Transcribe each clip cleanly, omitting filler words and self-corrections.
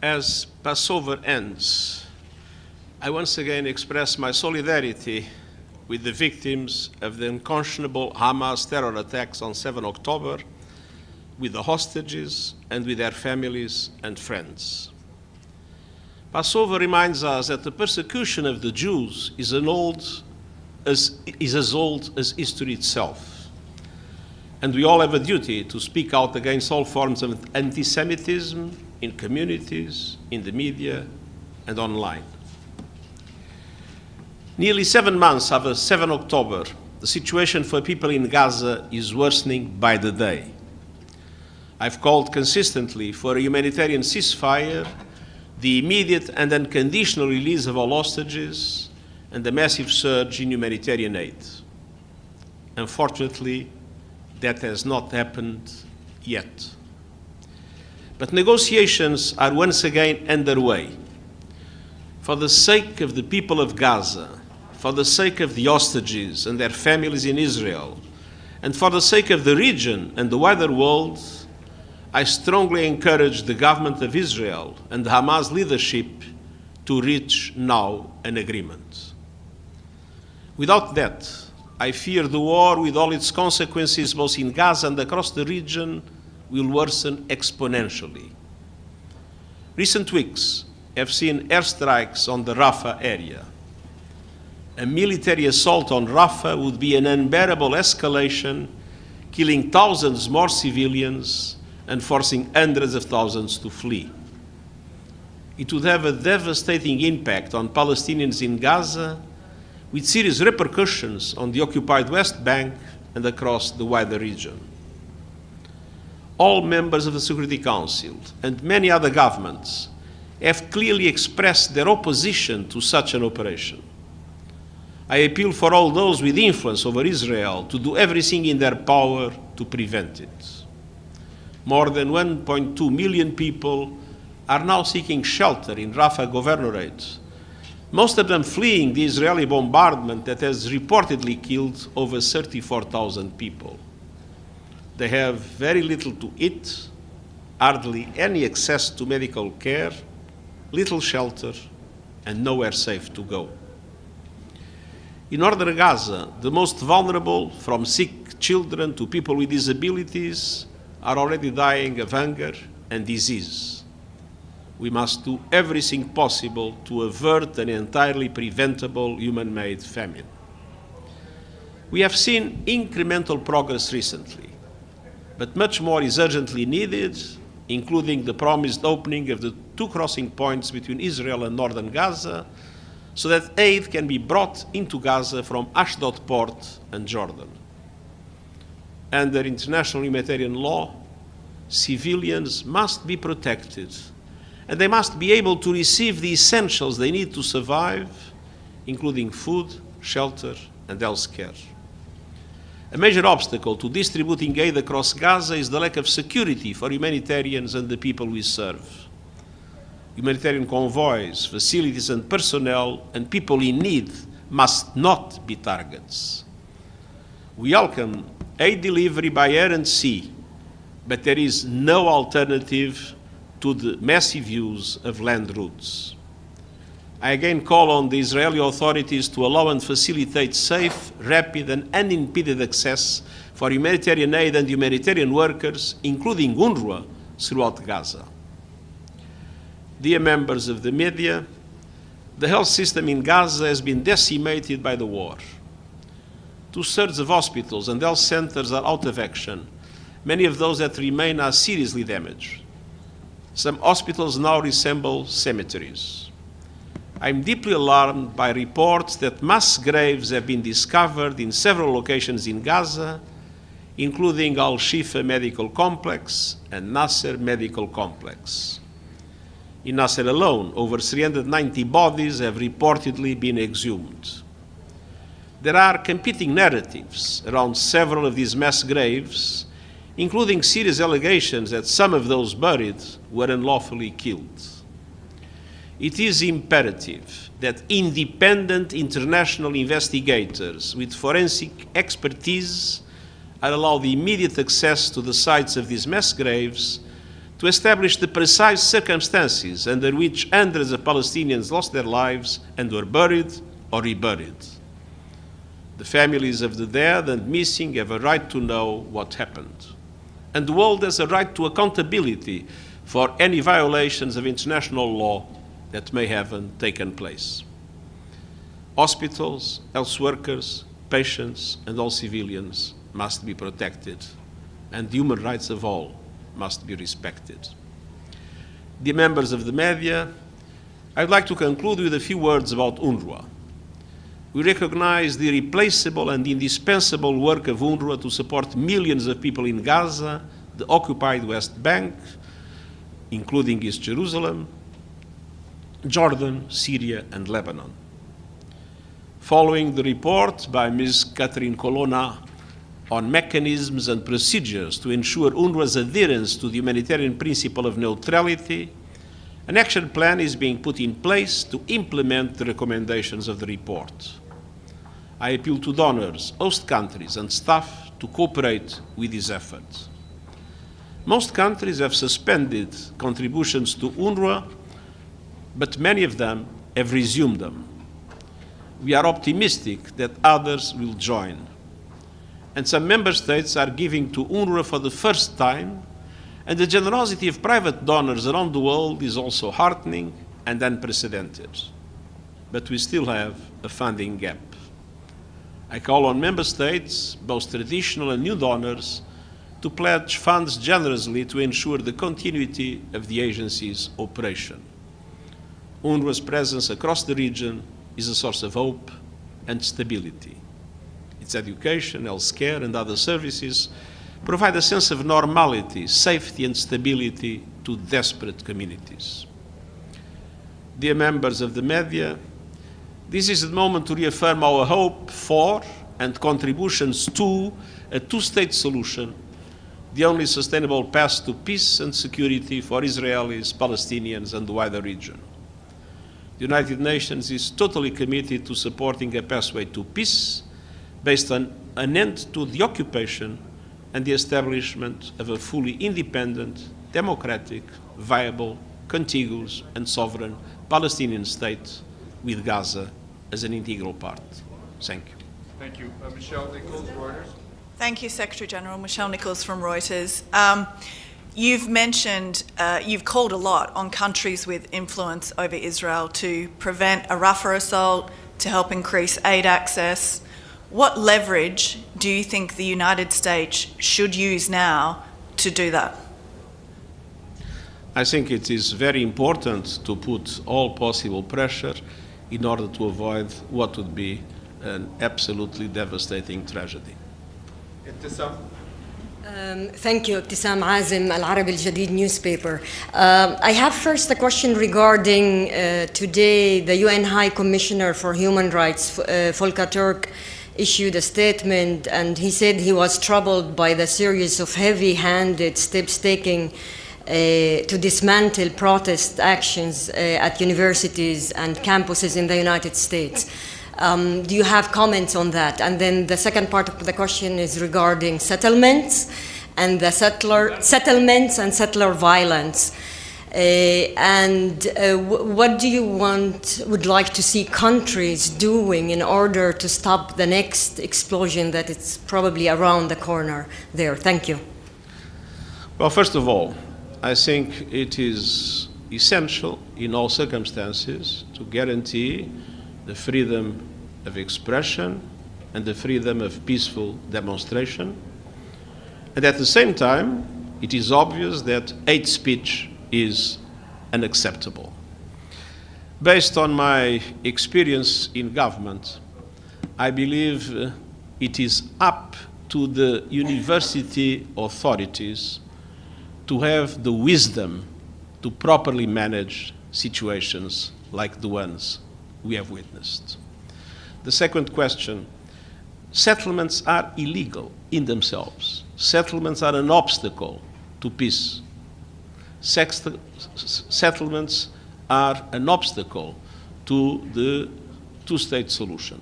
As Passover ends, I once again express my solidarity with the victims of the unconscionable Hamas terror attacks on 7 October, with the hostages and with their families and friends. Passover reminds us that the persecution of the Jews is as old as history itself. And we all have a duty to speak out against all forms of anti-Semitism in communities, in the media, and online. Nearly 7 months after 7 October, the situation for people in Gaza is worsening by the day. I've called consistently for a humanitarian ceasefire, the immediate and unconditional release of all hostages, and a massive surge in humanitarian aid. Unfortunately, that has not happened yet. But negotiations are once again underway. For the sake of the people of Gaza, for the sake of the hostages and their families in Israel, and for the sake of the region and the wider world, I strongly encourage the government of Israel and the Hamas leadership to reach now an agreement. Without that, I fear the war, with all its consequences both in Gaza and across the region, will worsen exponentially. Recent weeks have seen airstrikes on the Rafah area. A military assault on Rafah would be an unbearable escalation, killing thousands more civilians and forcing hundreds of thousands to flee. It would have a devastating impact on Palestinians in Gaza, with serious repercussions on the occupied West Bank and across the wider region. All members of the Security Council and many other governments have clearly expressed their opposition to such an operation. I appeal for all those with influence over Israel to do everything in their power to prevent it. More than 1.2 million people are now seeking shelter in Rafah Governorate, most of them fleeing the Israeli bombardment that has reportedly killed over 34,000 people. They have very little to eat, hardly any access to medical care, little shelter, and nowhere safe to go. In northern Gaza, the most vulnerable, from sick children to people with disabilities, are already dying of hunger and disease. We must do everything possible to avert an entirely preventable human-made famine. We have seen incremental progress recently, but much more is urgently needed, including the promised opening of the 2 crossing points between Israel and northern Gaza, so that aid can be brought into Gaza from Ashdod port and Jordan. Under international humanitarian law, civilians must be protected, and they must be able to receive the essentials they need to survive, including food, shelter, and health care. A major obstacle to distributing aid across Gaza is the lack of security for humanitarians and the people we serve. Humanitarian convoys, facilities and personnel, and people in need must not be targets. We welcome aid delivery by air and sea, but there is no alternative to the massive use of land routes. I again call on the Israeli authorities to allow and facilitate safe, rapid, and unimpeded access for humanitarian aid and humanitarian workers, including UNRWA, throughout Gaza. Dear members of the media, the health system in Gaza has been decimated by the war. 2/3 of hospitals and health centers are out of action. Many of those that remain are seriously damaged. Some hospitals now resemble cemeteries. I'm deeply alarmed by reports that mass graves have been discovered in several locations in Gaza, including Al-Shifa Medical Complex and Nasser Medical Complex. In Nasser alone, over 390 bodies have reportedly been exhumed. There are competing narratives around several of these mass graves, including serious allegations that some of those buried were unlawfully killed. It is imperative that independent international investigators with forensic expertise are allowed immediate access to the sites of these mass graves to establish the precise circumstances under which hundreds of Palestinians lost their lives and were buried or reburied. The families of the dead and missing have a right to know what happened. And the world has a right to accountability for any violations of international law that may have taken place. Hospitals, health workers, patients, and all civilians must be protected, and the human rights of all must be respected. Dear members of the media, I would like to conclude with a few words about UNRWA. We recognize the irreplaceable and indispensable work of UNRWA to support millions of people in Gaza, the occupied West Bank, including East Jerusalem, Jordan, Syria, and Lebanon. Following the report by Ms. Catherine Colonna on mechanisms and procedures to ensure UNRWA's adherence to the humanitarian principle of neutrality, an action plan is being put in place to implement the recommendations of the report. I appeal to donors, host countries, and staff to cooperate with these efforts. Most countries have suspended contributions to UNRWA, but many of them have resumed them. We are optimistic that others will join. And some member states are giving to UNRWA for the first time, and the generosity of private donors around the world is also heartening and unprecedented. But we still have a funding gap. I call on member states, both traditional and new donors, to pledge funds generously to ensure the continuity of the agency's operation. UNRWA's presence across the region is a source of hope and stability. Its education, healthcare, and other services provide a sense of normality, safety, and stability to desperate communities. Dear members of the media, this is the moment to reaffirm our hope for and contributions to a two-state solution, the only sustainable path to peace and security for Israelis, Palestinians, and the wider region. The United Nations is totally committed to supporting a pathway to peace based on an end to the occupation and the establishment of a fully independent, democratic, viable, contiguous, and sovereign Palestinian state with Gaza as an integral part. Thank you. Thank you. Michelle Nichols, Reuters. Thank you, Secretary General. Michelle Nichols from Reuters. You've mentioned, you've called a lot on countries with influence over Israel to prevent a Rafah assault, to help increase aid access. What leverage do you think the United States should use now to do that? I think it is very important to put all possible pressure in order to avoid what would be an absolutely devastating tragedy. Ibtisam. Thank you, Ibtisam Azim, Al-Arabi Al-Jadid newspaper. I have first a question regarding today the UN High Commissioner for Human Rights, Volker Turk, issued a statement, and he said he was troubled by the series of heavy-handed steps taken to dismantle protest actions at universities and campuses in the United States. Do you have comments on that? And then the second part of the question is regarding settlements and the settlements and settler violence. What do you would like to see countries doing in order to stop the next explosion that is probably around the corner there? Thank you. Well, first of all, I think it is essential in all circumstances to guarantee the freedom of expression and the freedom of peaceful demonstration. And at the same time, it is obvious that hate speech is unacceptable. Based on my experience in government, I believe it is up to the university authorities to have the wisdom to properly manage situations like the ones we have witnessed. The second question, settlements are illegal in themselves. Settlements are an obstacle to peace. Settlements are an obstacle to the two-state solution.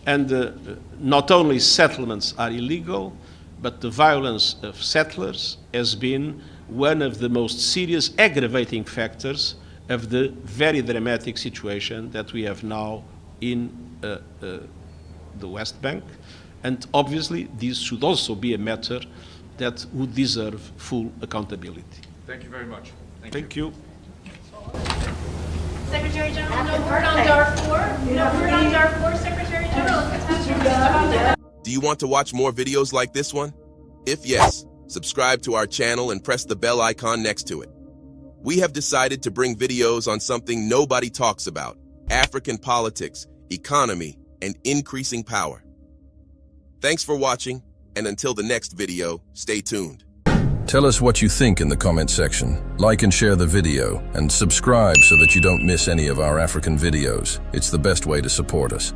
And not only settlements are illegal, but the violence of settlers has been one of the most serious aggravating factors of the very dramatic situation that we have now in the West Bank. And obviously, this should also be a matter that would deserve full accountability. Thank you very much. Thank you. Secretary General, no word on Darfur? No word on Darfur, Secretary General? Do you want to watch more videos like this one? If yes, subscribe to our channel and press the bell icon next to it. We have decided to bring videos on something nobody talks about: African politics, economy, and increasing power. Thanks for watching, and until the next video, stay tuned. Tell us what you think in the comment section. Like and share the video, and subscribe so that you don't miss any of our African videos. It's the best way to support us.